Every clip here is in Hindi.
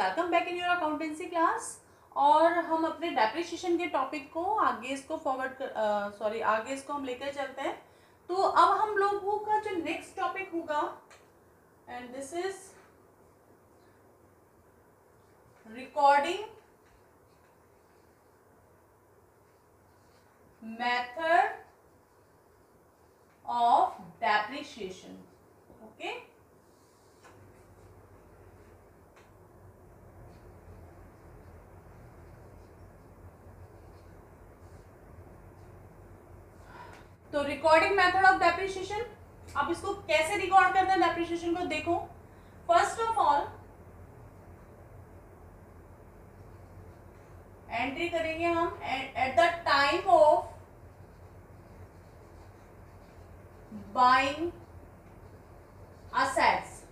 Welcome back in your accountancy class. और हम अपने डेप्रिसिएशन के टॉपिक को आगे इसको आगे इसको हम लेकर चलते हैं। तो अब हम लोगों का जो नेक्स्ट टॉपिक होगा, and this is recording method of depreciation. Okay, तो रिकॉर्डिंग मेथड ऑफ डेप्रिसिएशन, आप इसको कैसे रिकॉर्ड करते हैं डेप्रिसिएशन को देखो। फर्स्ट ऑफ ऑल एंट्री करेंगे हम eight the time of buying assets.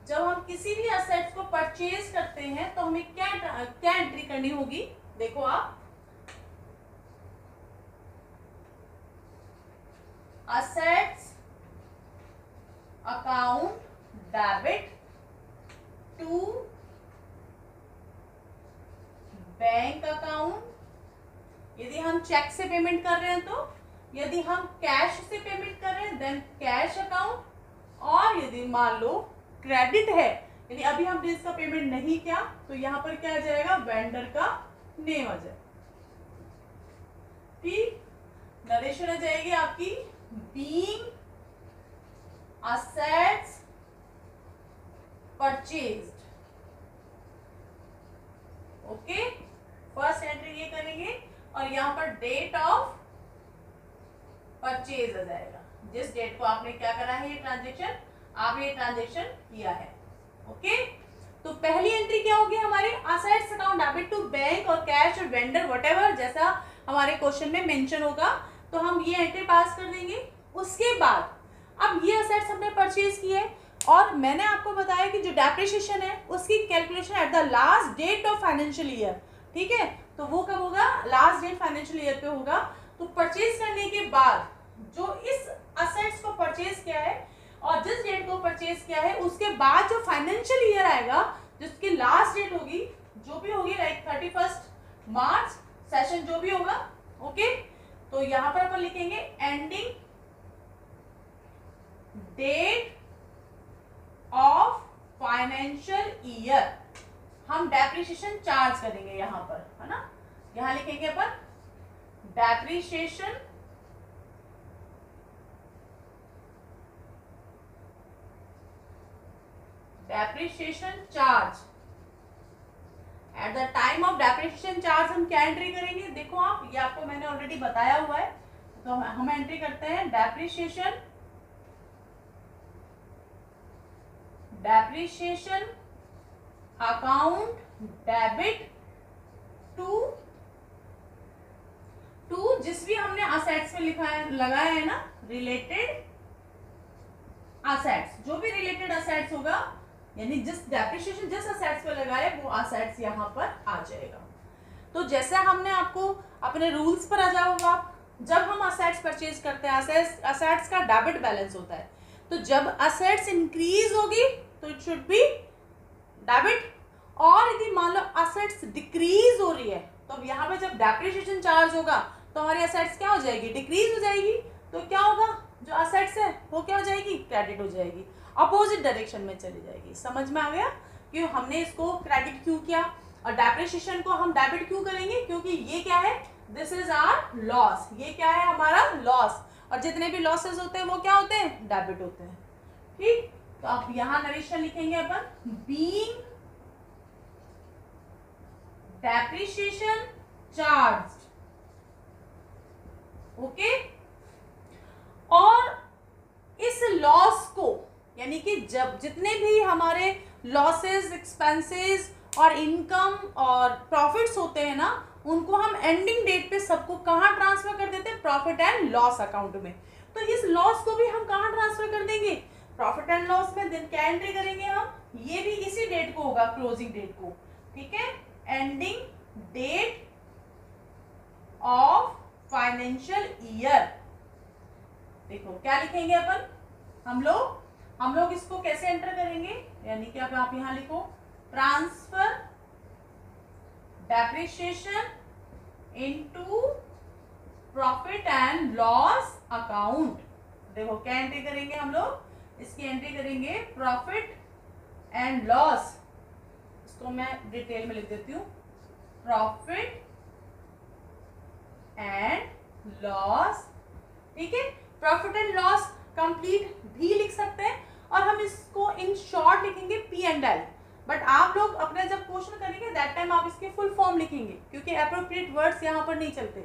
जब हम किसी भी असेट्स को परचेज करते हैं तो हमें क्या एंट्री करनी होगी, देखो आप, assets account debit to bank account. यदि हम चेक से पेमेंट कर रहे हैं तो, यदि हम कैश से पेमेंट कर रहे हैं देन कैश अकाउंट, और यदि मान लो क्रेडिट है, यानी अभी हमने इसका पेमेंट नहीं किया, तो यहां पर क्या आ जाएगा, वेंडर का नेम आ जाएगा। ठीक, नरेशन आ जाएगी आपकी being assets purchased। Okay, first entry ये करेंगे और यहां पर डेट ऑफ परचेज आ जाएगा, जिस डेट को आपने क्या करा है, ये ट्रांजेक्शन, आप ये ट्रांजेक्शन किया है। ओके, तो पहली एंट्री क्या होगी हमारी, assets account debit to bank और कैश और वेंडर व्हाटएवर, जैसा हमारे क्वेश्चन में मेंशन होगा, तो हम ये एंट्री पास कर देंगे। उसके बाद अब ये असेट्स हमने परचेज किए और मैंने आपको बताया कि जो डेप्रिसिएशन है उसकी calculation at the last date of financial year. ठीक है, तो वो कब होगा, लास्ट डेट फाइनेंशियल ईयर पे होगा। तो परचेज करने के बाद जो इस असेट्स को परचेज किया है और जिस डेट को परचेज किया है, उसके बाद जो फाइनेंशियल ईयर आएगा, जिसकी लास्ट डेट होगी, जो भी होगी, लाइक 31 मार्च सेशन जो भी होगा। ओके, तो यहां पर अपन लिखेंगे ending date of financial year. हम डेप्रिसिएशन चार्ज करेंगे यहां पर, है ना, यहां लिखेंगे अपन depreciation charge. At the time of depreciation charge हम क्या एंट्री करेंगे, देखो आप, ये आपको मैंने ऑलरेडी बताया हुआ है, तो हम एंट्री करते हैं डेप्रिसिएशन अकाउंट डेबिट टू जिस भी हमने असेट्स में लिखा है, लगाया है ना, रिलेटेड असेट्स, जो भी रिलेटेड असेट्स होगा, यानी जिस डेप्रिसिएशन जिस असेट्स पे लगाए वो असेट्स यहाँ पर आ जाएगा। तो जैसे हमने आपको अपने रूल्स पर आ जाओगे आप, जब हम असेट्स परचेज करते हैं, असेट्स का डेबिट बैलेंस होता है, तो जब असेट्स इंक्रीज होगी तो इट शुड बी डेबिट, और यदि मान लो असेट्स डिक्रीज हो रही है, तो अब यहाँ पे जब डेप्रिसिएशन चार्ज होगा तो हमारी असेट्स क्या हो जाएगी, डिक्रीज हो जाएगी। तो क्या होगा, जो असेट्स है वो क्या हो जाएगी, क्रेडिट हो जाएगी, अपोजिट डायरेक्शन में चली जाएगी। समझ में आ गया कि हमने इसको क्रेडिट क्यों किया, और डेप्रिसिएशन को हम डेबिट क्यों करेंगे, क्योंकि ये क्या है, दिस इज आवर लॉस, ये क्या है, हमारा लॉस, और जितने भी लॉसेस होते हैं वो क्या होते हैं, डेबिट होते हैं। ठीक, तो आप यहां नरेशन लिखेंगे अपन, बीइंग डेप्रिसिएशन चार्ज। ओके, और इस लॉस को, यानी कि जब जितने भी हमारे लॉसेस, एक्सपेंसेस और इनकम और प्रॉफिट्स होते हैं ना, उनको हम एंडिंग डेट पे सबको कहाँ ट्रांसफर कर देते हैं, प्रॉफिट एंड लॉस अकाउंट में। तो इस लॉस को भी हम कहाँ ट्रांसफर कर देंगे, प्रॉफिट एंड लॉस में। देन क्या एंट्री करेंगे हम, ये भी इसी डेट को होगा, क्लोजिंग डेट को। ठीक है, ending date of financial year. देखो क्या लिखेंगे अपन, हम लोग इसको कैसे एंटर करेंगे, यानी कि अब आप यहां लिखो transfer depreciation into profit and loss account. देखो क्या एंट्री करेंगे हम लोग, इसकी एंट्री करेंगे प्रॉफिट एंड लॉस। इसको मैं डिटेल में लिख देती हूँ, प्रॉफिट एंड लॉस। ठीक है, प्रॉफिट एंड लॉस कंप्लीट भी लिख सकते हैं और हम इसको इन शॉर्ट लिखेंगे पी एंड एल। बट आप लोग अपने जब क्वेश्चन करेंगे दैट टाइम आप इसके फुल फॉर्म लिखेंगे, क्योंकि अप्रोप्रिएट वर्ड्स यहाँ पर नहीं चलते।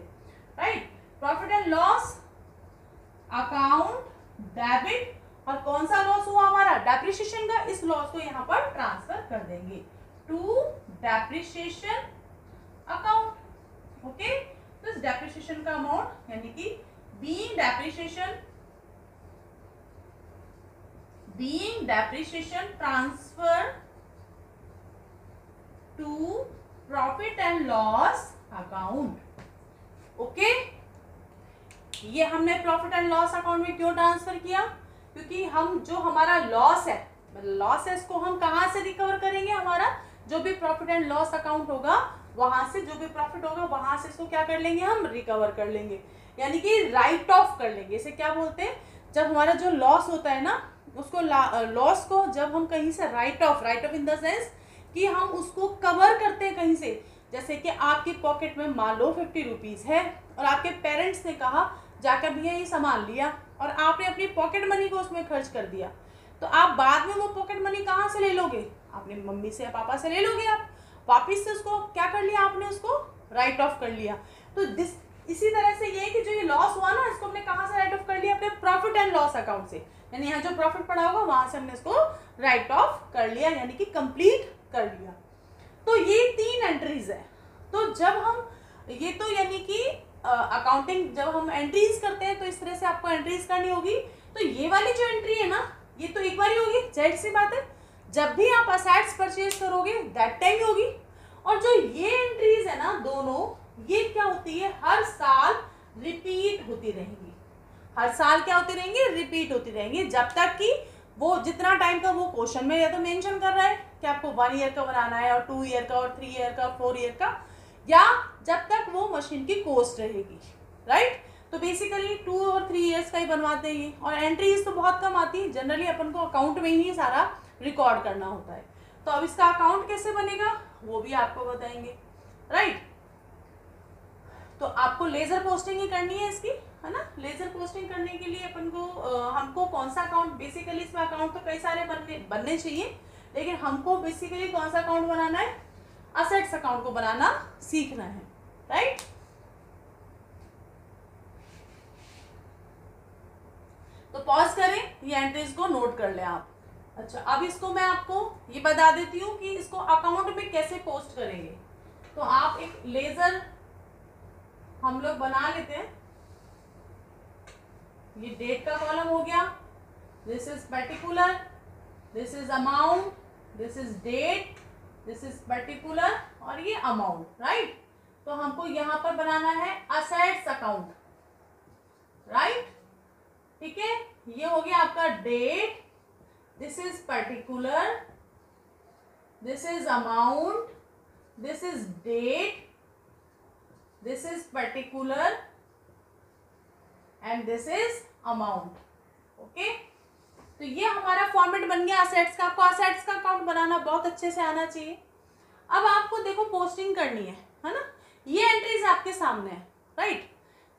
Right, profit and loss account debit, और कौन सा लॉस हुआ हमारा, डेप्रिसिएशन का, इस लॉस को यहाँ पर ट्रांसफर कर देंगे टू डेप्रिसिएशन अकाउंट। ओके, तो इस डेप्रिसिएशन का अमाउंट यानी कि being depreciation transfer to profit and loss account. Okay, ये हमने प्रॉफिट एंड लॉस अकाउंट में क्यों ट्रांसफर किया, क्योंकि हम जो हमारा लॉस है, लॉस है, इसको हम कहाँ से रिकवर करेंगे, हमारा जो भी प्रॉफिट एंड लॉस अकाउंट होगा वहां से, जो भी प्रॉफिट होगा वहां से इसको क्या कर लेंगे, हम रिकवर कर लेंगे, यानी कि राइट ऑफ कर लेंगे। इसे क्या बोलते हैं, जब हमारा जो लॉस होता है ना, उसको लॉस को जब हम कहीं से right of in the sense कि हम उसको कवर करते हैं कहीं से। जैसे कि आपकी पॉकेट में मान लो 50 रुपीज़ है और आपके पेरेंट्स ने कहा जाकर भैया ये सामान लिया, और आपने अपनी पॉकेट मनी को उसमें खर्च कर दिया, तो आप बाद में वो पॉकेट मनी कहाँ से ले लोगे, अपनी मम्मी से या पापा से ले लोगे, आप वापिस से उसको क्या कर लिया, आपने उसको राइट ऑफ कर लिया। तो इसी तरह से ये है कि जो ये लॉस हुआ ना, इसको हमने कहाँ से राइट ऑफ कर लिया, अपने प्रॉफिट एंड लॉस अकाउंट से, यानी यहाँ जो प्रॉफिट पड़ा होगा वहां से हमने इसको राइट ऑफ कर लिया, यानी कि कंप्लीट कर लिया। तो ये 3 एंट्रीज है। तो जब हम ये तो यानी कि अकाउंटिंग जब हम एंट्रीज करते हैं तो इस तरह से आपको एंट्रीज करनी होगी। तो ये वाली जो एंट्री है ना, ये तो एक बार ही होगी, जाहिर सी बात है, जब भी आप असेट्स परचेज करोगे दैट टाइम होगी। और जो ये एंट्रीज है ना दोनों, ये क्या होती है, हर साल रिपीट होती रहेंगी। हर साल क्या होती रहेंगी, रिपीट होती रहेंगी, जब तक कि वो जितना टाइम का वो क्वेश्चन में या तो मेंशन कर रहा है कि आपको 1 ईयर का बनाना है और 2 ईयर का और 3 ईयर का और 4 ईयर का, या जब तक वो मशीन की कॉस्ट रहेगी। राइट, तो बेसिकली 2 और 3 ईयर्स का ही बनवाते हैं ये, और एंट्रीज तो बहुत कम आती है, जनरली अपन को अकाउंट में ही सारा रिकॉर्ड करना होता है। तो अब इसका अकाउंट कैसे बनेगा वो भी आपको बताएंगे। राइट, तो आपको लेजर पोस्टिंग ही करनी है इसकी, है ना। लेजर पोस्टिंग करने के लिए अपन को हमको कौन सा अकाउंट, बेसिकली इसमें अकाउंट तो कई सारे बनने चाहिए, लेकिन हमको बेसिकली कौन सा अकाउंट बनाना है, असेट्स अकाउंट को बनाना सीखना है। राइट, तो पॉज करें, ये एंट्रीज को नोट कर लें आप। अच्छा, अब इसको मैं आपको ये बता देती हूँ कि इसको अकाउंट में कैसे पोस्ट करेंगे। तो आप एक लेजर हम लोग बना लेते हैं। ये डेट का कॉलम हो गया, this is particular, this is amount, this is date, this is particular और ये अमाउंट। राइट, तो हमको यहां पर बनाना है असेट्स अकाउंट। राइट, ठीक है, ये हो गया आपका date, this is particular, this is amount, this is date, this is particular and this is amount. Okay, तो ये हमारा फॉर्मेट बन गया असेट्स का। आपको असेट्स का अकाउंट बनाना बहुत अच्छे से आना चाहिए। अब आपको देखो पोस्टिंग करनी है ना, ये एंट्रीज आपके सामने है। राइट,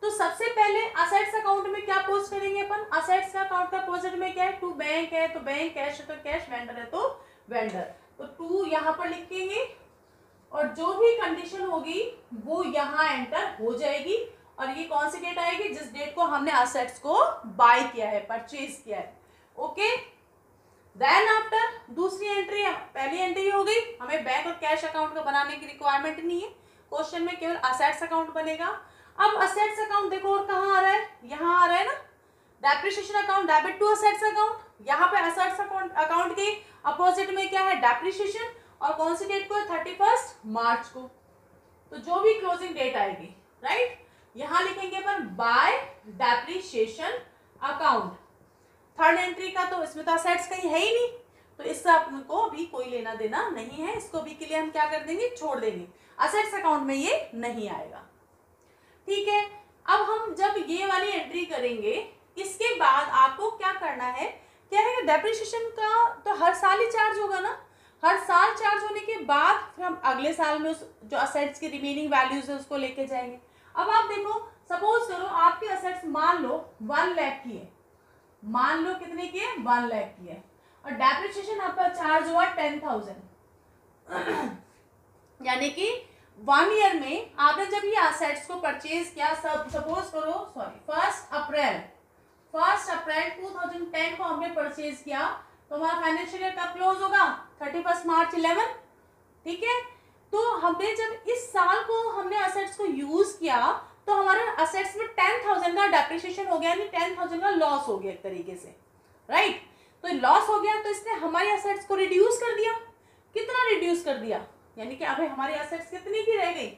तो सबसे पहले असेट्स अकाउंट में क्या पोस्ट करेंगे अपन, असेट्स का अकाउंट का अपोजिट में क्या है, टू बैंक है तो बैंक, कैश है तो कैश, वेंडर है तो वेंडर, तो टू यहाँ पर लिखेंगे और जो भी कंडीशन होगी वो यहाँ एंटर हो जाएगी। और ये कौन सी डेट आएगी, जिस डेट को हमने असेट्स को बाय किया है, परचेज किया है। ओके, देन आफ्टर दूसरी एंट्री, पहली एंट्री हो गई, हमें बैंक और कैश अकाउंट का बनाने की रिक्वायरमेंट नहीं है, क्वेश्चन में केवल असेट्स अकाउंट बनेगा। अब असेट्स अकाउंट देखो और कहाँ आ रहा है, यहाँ आ रहा है ना, depreciation account, debit to assets account. यहाँ पे असेट्स अकाउंट के अपोजिट में क्या है, डेप्रिसिएशन, और कौन सी डेट को है, 31 मार्च को। तो जो भी क्लोजिंग डेट आएगी, राइट, यहाँ लिखेंगे अपन by depreciation account. Third entry का तो इसमें तो असेट्स कहीं है ही नहीं, तो इससे आपको भी कोई लेना देना नहीं है, इसको भी के लिए हम क्या कर देंगे, छोड़ देंगे, असेट्स अकाउंट में ये नहीं आएगा। ठीक है, अब हम जब ये वाली एंट्री करेंगे, इसके बाद आपको क्या करना है, क्या है, डेप्रिसिएशन का तो हर साल ही चार्ज होगा ना, हर साल चार्ज होने के बाद फिर हम अगले साल में उस जो असेट्स की रिमेनिंग वैल्यूज है उसको लेके जाएंगे। अब आप देखो, सपोज करो आपके असेट्स मान लो 1 लाख की है, मान लो कितने की है, 1 लाख की है, और डेप्रिसिएशन आपका चार्ज हुआ 10,000 यानी कि 1 ईयर में आपने जब ये असेट्स को परचेज किया, सपोज करो सॉरी 1 अप्रैल 2010 को हमने परचेज किया, तो हमारा फाइनेंशियल ईयर कब क्लोज होगा, 31 मार्च 11। ठीक है, तो हमने जब इस साल को हमने असेट्स को यूज किया तो हमारे असेट्स में 10,000 का डेप्रिसिएशन हो गया, यानी 10,000 का लॉस हो गया एक तरीके से, राइट। तो लॉस हो गया तो इसने हमारी असेट्स को रिड्यूस कर दिया, कितना रिड्यूस कर दिया, यानी कि अब हमारी असेट्स कितनी की रह गई,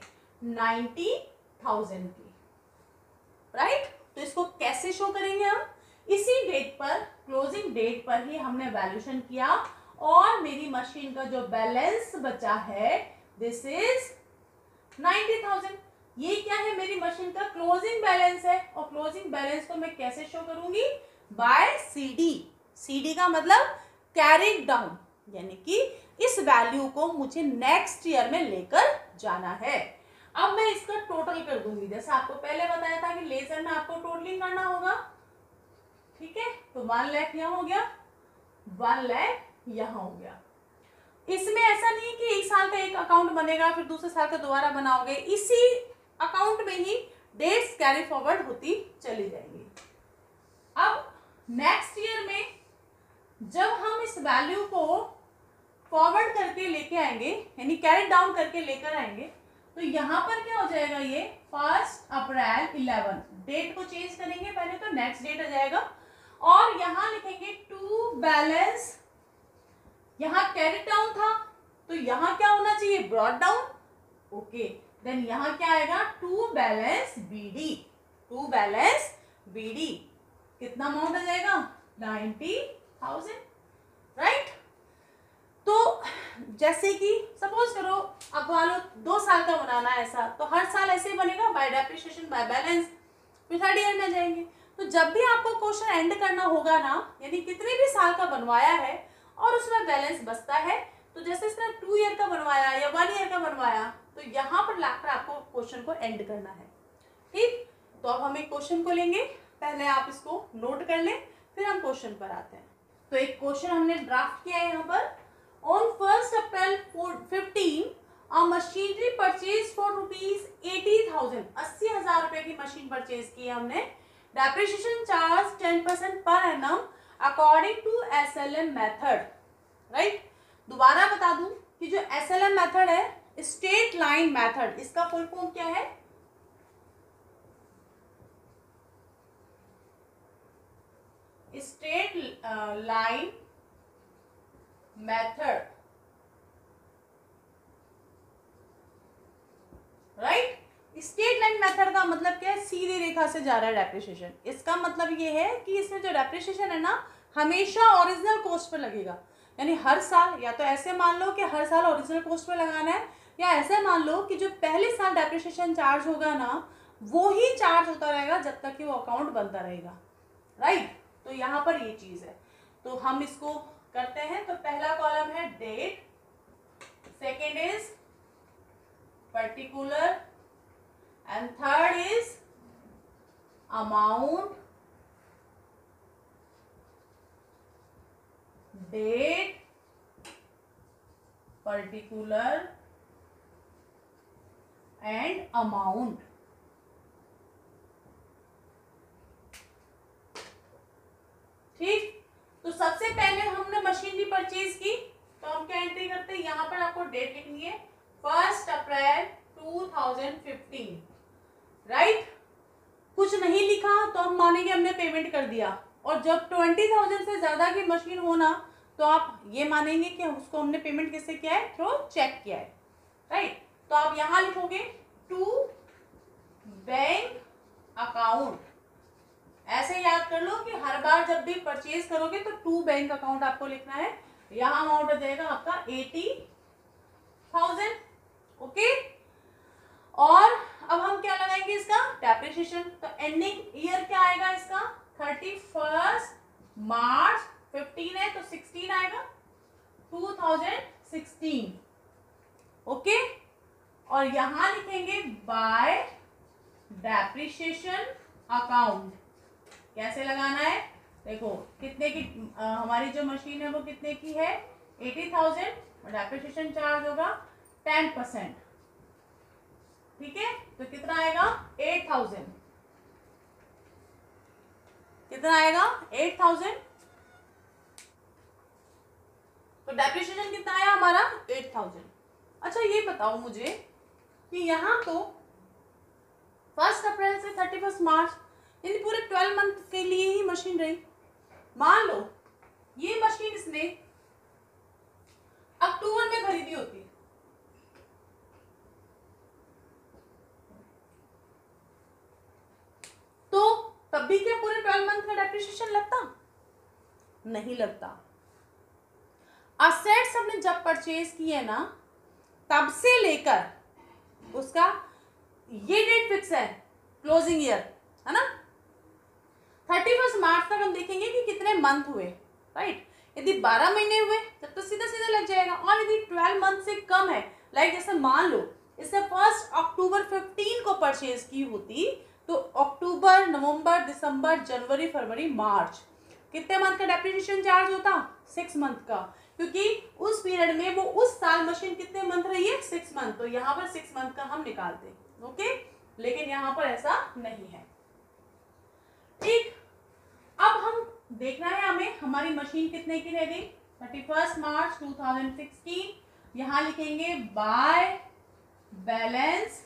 90,000 की, राइट। तो इसको कैसे शो करेंगे हम, इसी डेट पर, क्लोजिंग डेट पर ही हमने वैल्यूएशन किया और मेरी मशीन का जो बैलेंस बचा है दिस इज 90,000। ये क्या है, मेरी मशीन का क्लोजिंग बैलेंस है, और क्लोजिंग बैलेंस को मैं कैसे शो करूंगी, बाय सीडी। सीडी का मतलब कैरिड डाउन, यानी कि इस वैल्यू को मुझे नेक्स्ट ईयर में लेकर जाना है। अब मैं इसका टोटल कर दूंगी, जैसे आपको पहले बताया था कि लेजर में आपको टोटलिंग करना होगा। ठीक है, तो 1 लाख यहाँ हो गया, 1 लाख यहाँ हो गया। इसमें ऐसा नहीं कि एक साल का एक अकाउंट बनेगा फिर दूसरे साल का दोबारा बनाओगे, इसी अकाउंट में ही डेट्स कैरी फॉरवर्ड होती चली जाएंगी। अब नेक्स्ट ईयर में जब हम इस वैल्यू को फॉरवर्ड करके लेके आएंगे, यानी कैरी डाउन करके लेकर आएंगे, तो यहाँ पर क्या हो जाएगा, ये 1 अप्रैल 11 डेट को चेंज करेंगे पहले, तो नेक्स्ट डेट आ जाएगा, और यहाँ लिखेंगे टू बैलेंस, यहाँ कैरी डाउन था तो यहाँ क्या होना चाहिए, ब्रॉट डाउन। ओके, देन यहाँ क्या आएगा, to balance BD, to balance BD, कितना अमाउंट आ जाएगा, 90,000, राइट। तो जैसे कि सपोज करो अब मान लो 2 साल का बनाना है ऐसा, तो हर साल ऐसे ही बनेगा, बाय डेप्रिसिएशन बाय बैलेंस, फिर 3rd ईयर में जाएंगे। तो जब भी आपको क्वेश्चन एंड करना होगा ना, यानी कितने भी साल का बनवाया है और उसमें बैलेंस बचता है, तो जैसे इसने 2 ईयर का बनवाया या 1 ईयर का बनवाया, तो यहाँ पर लाकर आपको क्वेश्चन को एंड करना है। ठीक, तो अब हम एक क्वेश्चन को लेंगे, पहले आप इसको नोट कर लें, फिर हम क्वेश्चन पर आते हैं। तो एक क्वेश्चन हमने ड्राफ्ट किया है यहाँ पर, on 1 April 15 a machinery purchased for rupees 80,000, 80,000 रुपए की मशीन परचेज की है हमने, depreciation charge 10% per annum according to SLM method, right. दोबारा बता दूं कि जो SLM मेथड है, स्ट्रेट लाइन मेथड, इसका फुल फॉर्म क्या है, straight line method, right. Straight line method का मतलब क्या है, सीधी रेखा से जा रहा है डेप्रिसिएशन। इसका मतलब ये है कि इसमें जो डेप्रिसिएशन है ना, हमेशा ओरिजिनल कॉस्ट पे लगेगा, यानी हर साल, या तो ऐसे मान लो कि हर साल ओरिजिनल कॉस्ट पे लगाना है, या ऐसे मान लो कि जो पहले साल डेप्रिसिएशन चार्ज होगा ना, वो ही चार्ज होता रहेगा जब तक कि वो अकाउंट बनता रहेगा, राइट। तो यहाँ पर ये चीज है, तो हम इसको करते हैं। तो पहला कॉलम है date, second is particular, and third is amount, date, particular and amount. ठीक, तो सबसे पहले हमने मशीनरी परचेज की, तो हम क्या एंट्री करते हैं, यहाँ पर आपको डेट लिखनी है 1 अप्रैल 2015, राइट। कुछ नहीं लिखा तो हम मानेंगे हमने पेमेंट कर दिया, और जब 20,000 से ज्यादा की मशीन होना तो आप ये मानेंगे कि उसको हमने पेमेंट किससे किया है, थ्रू चेक किया है, राइट। तो आप यहाँ लिखोगे टू बैंक अकाउंट, ऐसे याद कर लो कि हर बार जब भी परचेज करोगे तो टू बैंक अकाउंट आपको लिखना है, यहाँ अमाउंट आ जाएगा आपका 80,000। ओके, और अब हम क्या लगाएंगे इसका डेप्रिसिएशन। तो एंडिंग ईयर क्या आएगा इसका 31 मार्च, 15 है तो 16 आएगा 2016। ओके, और यहां लिखेंगे बाय डेप्रिसिएशन अकाउंट। कैसे लगाना है, देखो कितने की हमारी जो मशीन है वो कितने की है 80,000 और डेप्रिसिएशन चार्ज होगा 10%। ठीक है, तो कितना आएगा 8,000। कितना आएगा 8,000। तो डेप्रिसिएशन कितना आया हमारा 8,000। अच्छा ये बताओ मुझे कि यहाँ तो 1 अप्रैल से 31 मार्च यानी पूरे 12 मंथ के लिए ही मशीन रही। मान लो ये मशीन इसने अक्टूबर में खरीदी होती तो तब भी क्या पूरे 12 मंथ का डेप्रिसिएशन लगता? नहीं लगता। असेट्स हमने जब परचेज किए ना तब से लेकर उसका ये डेट फिक्स है क्लोजिंग ईयर, है ना। 31 मार्च तक हम देखेंगे कि कितने मंथ हुए, राइट। यदि 12 महीने हुए तब तो सीधा सीधा लग जाएगा, और यदि 12 मंथ से कम है, लाइक जैसे मान लो इससे 1 अक्टूबर 15 को परचेज की होती तो अक्टूबर, नवंबर, दिसंबर, जनवरी, फरवरी, मार्च कितने मंथ का डेप्रिसिएशन चार्ज होता 6 मंथ का, क्योंकि उस पीरियड में वो उस साल मशीन कितने मंथ रही है 6 मंथ। तो यहाँ पर 6 मंथ का हम निकालते, ओके, लेकिन यहाँ पर ऐसा नहीं है। ठीक, अब हम देखना है हमें हमारी मशीन कितने की रह गई 31 मार्च 2016। यहां लिखेंगे बाय बैलेंस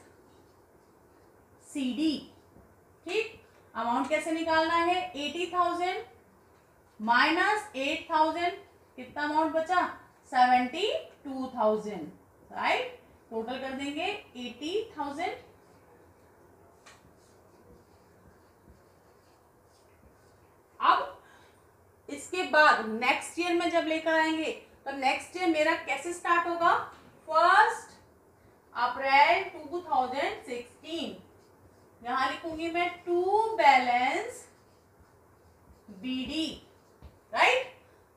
CD। ठीक, अमाउंट कैसे निकालना है 80,000 माइनस 8,000 कितना अमाउंट बचा 72,000, राइट। टोटल कर देंगे 80,000। अब इसके बाद नेक्स्ट ईयर में जब लेकर आएंगे तो नेक्स्ट ईयर मेरा कैसे स्टार्ट होगा 1 अप्रैल 2016। यहां लिखूंगी मैं टू बैलेंस BD, राइट।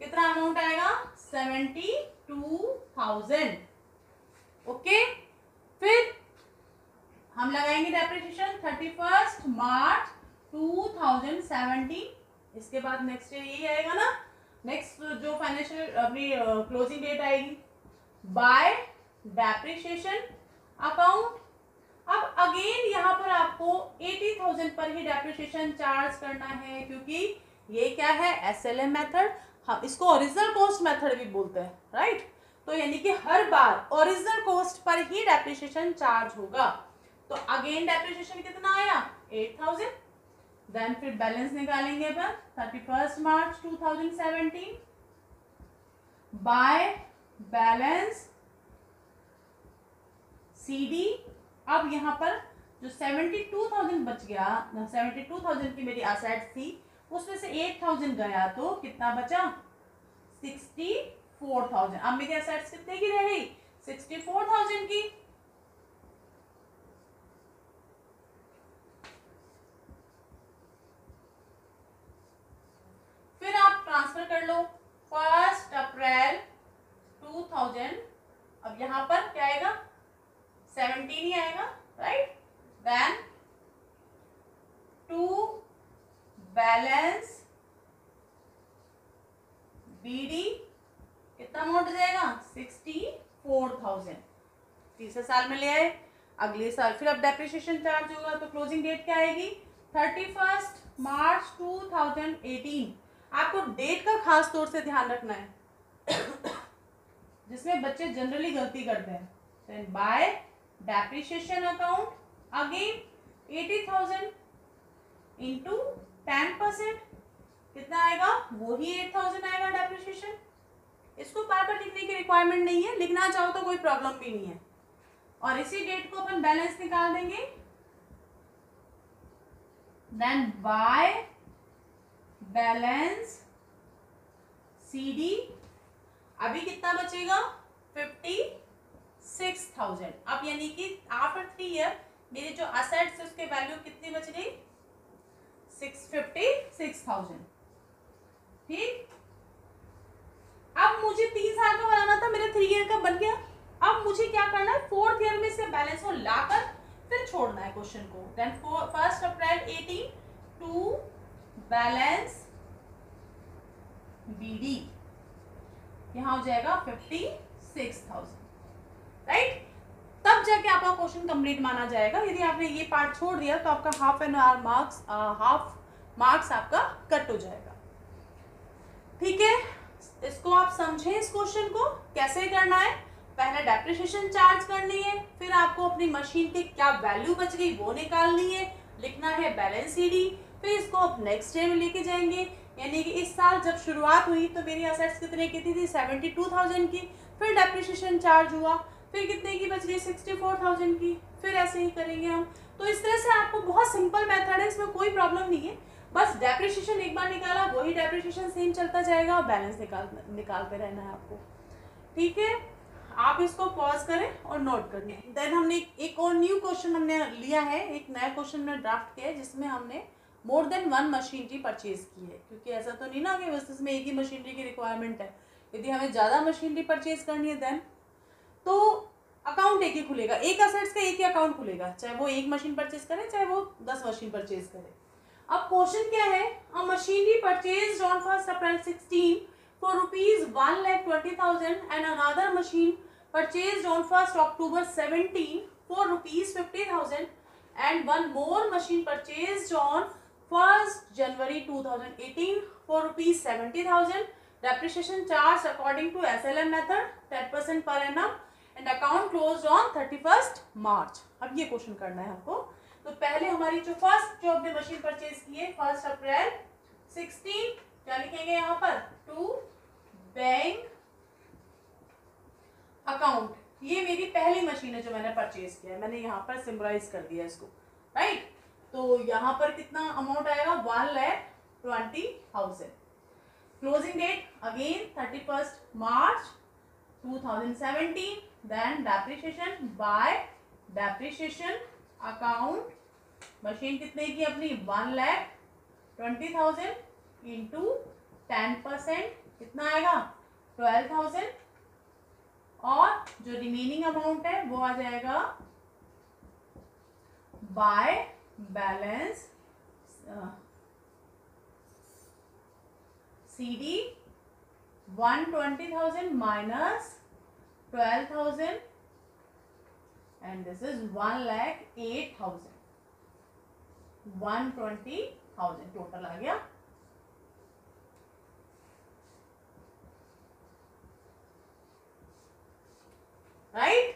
कितना अमाउंट आएगा 72,000। ओके, फिर हम लगाएंगे डेप्रिसिएशन 31 मार्च 2017। इसके बाद नेक्स्ट ईयर यही आएगा ना, नेक्स्ट जो फाइनेंशियल अपनी क्लोजिंग डेट आएगी बाय डेप्रिसिएशन अकाउंट। अब अगेन यहाँ पर आपको 80,000 पर ही डेप्रिसिएशन चार्ज करना है, क्योंकि ये क्या है SLM मेथड, हम इसको ओरिजिनल कॉस्ट मेथड भी बोलते हैं, राइट। तो यानी कि हर बार ओरिजिनल कॉस्ट पर ही डेप्रिसिएशन चार्ज होगा। तो अगेन डेप्रिसिएशन कितना आया 8,000। देन फिर बैलेंस निकालेंगे अपन 31 मार्च 2017 बाय बैलेंस CD। अब यहाँ पर जो 72,000 बच गया, 72,000 की मेरी असेट्स थी उसमें से 8,000 गया तो कितना बचा 64,000। अब मेरी असेट्स कितने की रह गई 64,000 की। फिर आप ट्रांसफर कर लो 1 अप्रैल 2000। अब यहाँ पर क्या आएगा 17 ही आएगा, right. Then to balance BD कितना अमाउंट जाएगा 64,000। तीसरे साल में ले आए, अगले साल फिर अब डेप्रिसिएशन चार्ज होगा तो क्लोजिंग डेट क्या आएगी 31 मार्च 2018। आपको डेट का खास तौर से ध्यान रखना है जिसमें बच्चे जनरली गलती करते हैं। Then by depreciation account again 80,000 into 10% कितना आएगा वो ही 8,000 आएगा डेप्रिसिएशन। इसको बार बार लिखने की रिक्वायरमेंट नहीं है, लिखना चाहो तो कोई प्रॉब्लम भी नहीं है। और इसी डेट को अपन बैलेंस निकाल देंगे। देन बाय बैलेंस CD अभी कितना बचेगा 56,000। अब यानी कि आफ्टर 3 ईयर मेरे जो असेट्स है उसके वैल्यू कितनी बच गई 56,000। ठीक, अब मुझे 3 साल का बनाना था, मेरा 3 ईयर का बन गया। अब मुझे क्या करना है 4th ईयर में इसके बैलेंस को लाकर फिर छोड़ना है क्वेश्चन को। Then 1 April 18 to balance BD, यहां हो जाएगा 56,000, राइट। तब जाके आपका क्वेश्चन कंप्लीट माना जाएगा। यदि आपने ये पार्ट छोड़ दिया तो आपका हाफ मार्क्स आपका कट हो जाएगा। ठीक है, इसको आप समझें। इस क्वेश्चन को कैसे करना है, पहले डेप्रिसिएशन चार्ज करनी है, फिर आपको अपनी मशीन की क्या वैल्यू बच गई वो निकालनी है, लिखना है बैलेंस सीडी, फिर इसको आप नेक्स्ट डे में लेके जाएंगे। यानी कि इस साल जब शुरुआत हुई तो मेरी असेट्स कितने की थी 72,000 की, फिर डेप्रिसिएशन चार्ज हुआ, फिर कितने की बच गई 64,000 की, फिर ऐसे ही करेंगे हम। तो इस तरह से आपको बहुत सिंपल मेथड है, इसमें कोई प्रॉब्लम नहीं है। बस डेप्रिसिएशन एक बार निकाला वही डेप्रिसिएशन सेम चलता जाएगा, बैलेंस निकालते रहना है आपको। ठीक है, आप इसको पॉज करें और नोट कर लें। देन हमने एक और न्यू क्वेश्चन हमने लिया है, एक नया क्वेश्चन में ड्राफ्ट किया है जिसमें हमने मोर देन 1 मशीनरी परचेज की है, क्योंकि ऐसा तो नहीं ना कि बस इसमें एक ही मशीनरी की रिक्वायरमेंट है। यदि हमें ज़्यादा मशीनरी परचेज करनी है देन तो अकाउंट एक ही खुलेगा, एक असेट्स का एक ही अकाउंट खुलेगा, चाहे वो एक मशीन परचेज करे चाहे वो 10 मशीन परचेज करे। अब क्वेश्चन क्या है, अ machinery purchase on 1 April 16 for ₹1,20,000 and another machine purchase on 1 October 17 for ₹50,000 and one more machine purchased on 1st January 2018 for ₹70,000. Depreciation charged according to SLM method 10% per annum and account closed on 31st March. अब ये क्वेश्चन करना है हमको। तो पहले हमारी जो फर्स्ट जो हमने मशीन परचेज की है 1 अप्रैल 16, क्या लिखेंगे यहाँ पर टू बैंक अकाउंट। ये मेरी पहली मशीन है जो मैंने परचेज किया है, मैंने यहाँ पर सिंबलाइज कर दिया इसको, राइट। तो यहाँ पर कितना अमाउंट आएगा 1,20,000। Closing date again 31st March 2017। Then depreciation by depreciation account, machine कितने की अपनी 1,20,000 इंटू 10% कितना आएगा 12,000, और जो रिमेनिंग अमाउंट है वो आ जाएगा by balance C D 120,000 minus 12,000 and this is 1,08,000, 120,000 total आ गया। राइट,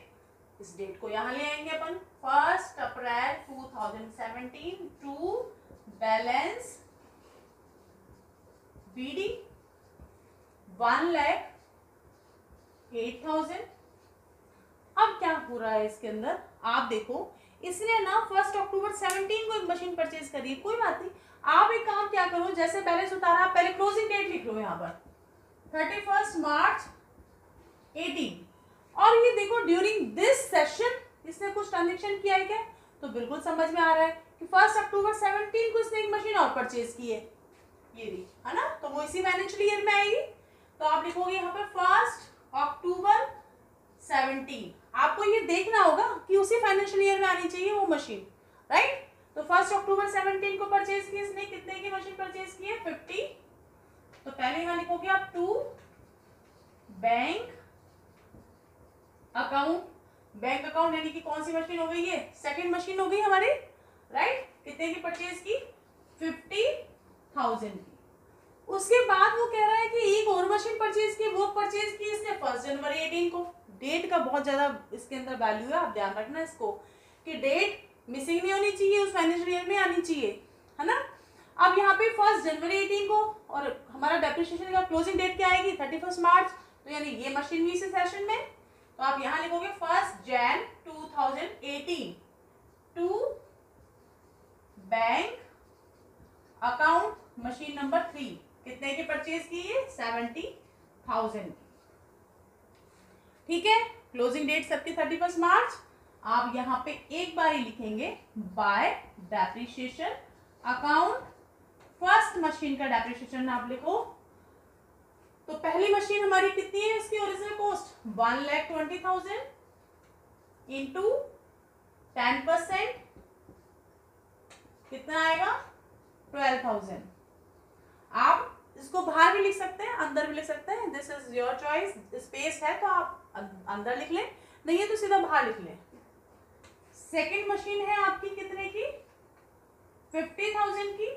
इस डेट को यहां ले आएंगे अपन 1 अप्रैल 2017 टू बैलेंस बीडी 1,08,000। अब क्या हो रहा है इसके अंदर आप देखो, इसने ना 1 अक्टूबर 17 को एक मशीन परचेज करी है, कोई बात नहीं। आप एक काम क्या करो, जैसे बैलेंस उतारा आप पहले क्लोजिंग डेट लिख लो यहाँ पर 31st March 18, और ये देखो ड्यूरिंग दिस सेशन इसने कुछ ट्रांजेक्शन किया है क्या, तो बिल्कुल समझ में आ रहा है कि 1 अक्टूबर 17 को इसने एक मशीन और परचेज की है, ये भी है ना, तो वो इसी फाइनेंशियल ईयर में आएगी। तो आप लिखोगे यहाँ पर 1 अक्टूबर 17, आपको ये देखना होगा कि उसी फाइनेंशियल ईयर में आनी चाहिए वो मशीन, राइट। तो 1 अक्टूबर 17 को परचेज की इसने, कितने की मशीन परचेज की है 50। तो पहले यहाँ लिखोगे आप to bank account, bank account यानी कि कौन सी मशीन हो गई, ये सेकंड मशीन हो गई हमारी, राइट। कितने की परचेज की 50,000 की। उसके बाद वो कह रहा है कि एक और मशीन परचेज की, वो परचेज की इसने 1 जनवरी 18 को। डेट का बहुत ज्यादा इसके अंदर वैल्यू है, आप ध्यान रखना इसको कि डेट मिसिंग नहीं होनी चाहिए, उस फाइनेंशियल ईयर में आनी चाहिए, है ना। अब यहाँ पे 1 जनवरी 18 को, और हमारा डेप्रिसिएशन का क्लोजिंग डेट क्या आएगी 31 मार्च, तो यानी ये मशीन भी इसी सेशन में, तो आप यहाँ लिखोगे 1 Jan 2018 to bank account machine number 3, कितने की परचेज की है 70,000 की। ठीक है, क्लोजिंग डेट सबकी 31 मार्च। आप यहाँ पे एक बार ही लिखेंगे bye depreciation account, first machine का डेप्रिसिएशन आप लिखो। तो पहली मशीन हमारी कितनी है, इसकी ओरिजिनल कॉस्ट 1,20,000 इंटू 10% कितना आएगा 12,000। आप इसको बाहर भी लिख सकते हैं, अंदर भी लिख सकते हैं, this is your choice. Space है तो आप अंदर लिख लें, नहीं है तो सीधा बाहर लिख लें। सेकंड मशीन है आपकी कितने की 50,000 की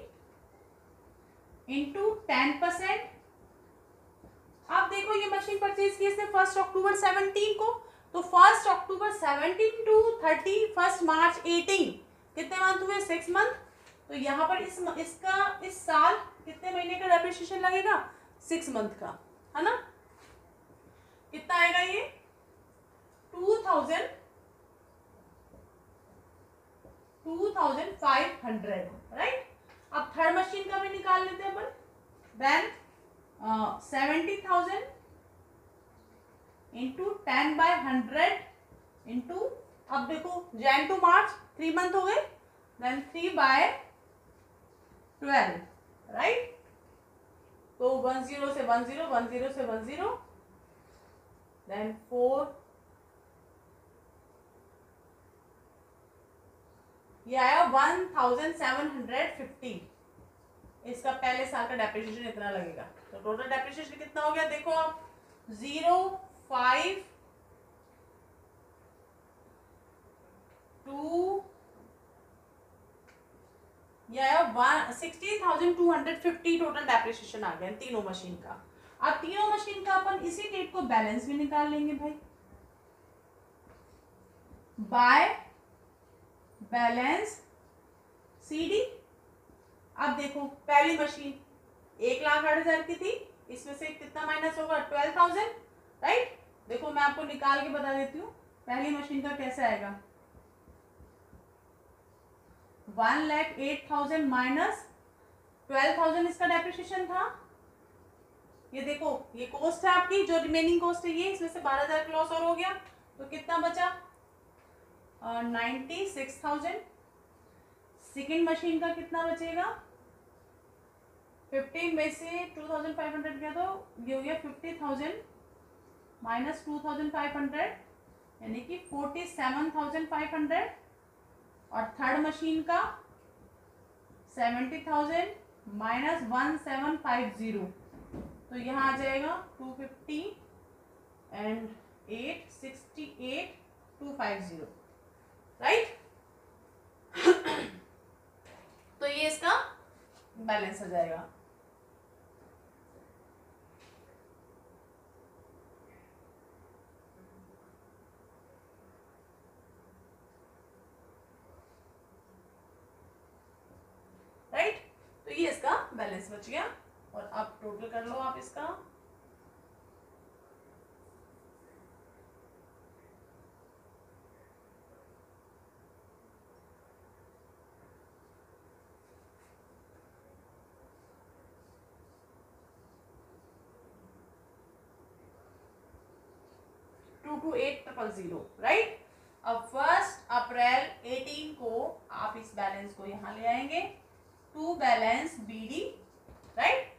इंटू 10%। आप देखो ये मशीन परचेज की इसने 1 अक्टूबर 17 को, तो 1 अक्टूबर 17 टू 31 मार्च 18 कितने मंथ हुए 6 मंथ। तो यहाँ पर इसका इस साल कितने महीने का डेप्रिसिएशन लगेगा 6 मंथ का, है ना। कितना आएगा ये 2,500, राइट। अब थर्ड मशीन का भी निकाल लेते हैं अपन। देन 70,000 इंटू 10/100 इंटू, अब देखो जैन टू मार्च 3 मंथ हो गए, देन 3/12, राइट। तो 10 से 10, 10 से 10, देन 4, ये आया 1,750। इसका पहले साल का डेप्रिसिएशन इतना लगेगा। तो टोटल डेप्रिसिएशन कितना हो गया देखो आप 0,5 2 16,250 टोटल डेप्रिसिएशन आ गया तीनों मशीन का। अब तीनों मशीन का अपन इसी डेट को बैलेंस भी निकाल लेंगे भाई, बाय बैलेंस CD। अब देखो पहली मशीन 1,08,000 की थी, इसमें से कितना माइनस होगा 12,000, राइट। देखो मैं आपको निकाल के बता देती हूँ पहली मशीन का कैसे आएगा। 1,08,000 माइनस 12,000 इसका डेप्रिसिएशन था। ये देखो ये कॉस्ट है आपकी, जो रिमेनिंग कॉस्ट है ये, इसमें से 12,000 का लॉस और हो गया, तो कितना बचा 96,000। सेकेंड मशीन का कितना बचेगा 15 में से 2,500 गया, तो ये हो गया 50,000 माइनस 2,500 यानी कि 47,500। और थर्ड मशीन का 70,000 माइनस 1,750, तो यहाँ आ जाएगा 250 एंड 868,250, राइट। तो ये इसका बैलेंस हो जाएगा। राइट, तो ये इसका बैलेंस बच गया। और अब टोटल कर लो आप इसका। To 8,000, right. अब 1 अप्रैल 18 को आप इस बैलेंस को यहाँ ले आएंगे, टू बैलेंस BD, राइट।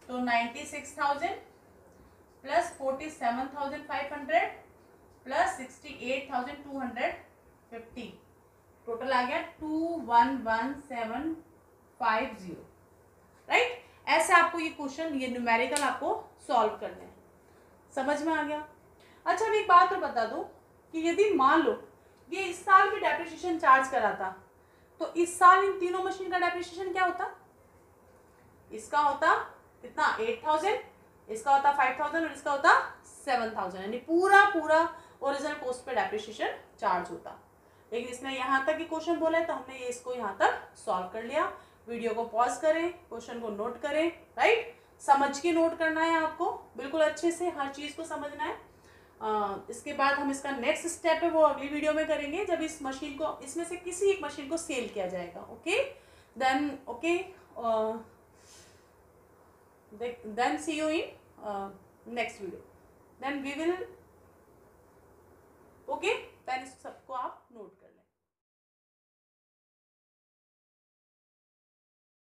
तो 96,000 प्लस 47,500 प्लस 68,250, टोटल आ गया 21,1750, राइट। ऐसे आपको ये क्वेश्चन, ये न्यूमेरिकल आपको सॉल्व करने हैं। समझ में आ गया। अच्छा अब एक बात और बता दो कि यदि मान लो ये इस साल भी डेप्रिसिएशन चार्ज कराता, तो इस साल इन तीनों मशीन का डेप्रिसिएशन क्या होता, इसका होता कितना 8,000, इसका होता 5,000 और इसका होता 7,000, यानी पूरा ओरिजिनल कॉस्ट पे डेप्रिसिएशन चार्ज होता। लेकिन इसने यहाँ तक ही क्वेश्चन बोला है, तो हमने ये इसको यहाँ तक सॉल्व कर लिया। वीडियो को पॉज करें, क्वेश्चन को नोट करें, राइट। समझ के नोट करना है आपको, बिल्कुल अच्छे से हर चीज़ को समझना है। इसके बाद हम इसका नेक्स्ट स्टेप है वो अगली वीडियो में करेंगे, जब इस मशीन को, इसमें से किसी एक मशीन को सेल किया जाएगा। Okay, then see you in next video, then we will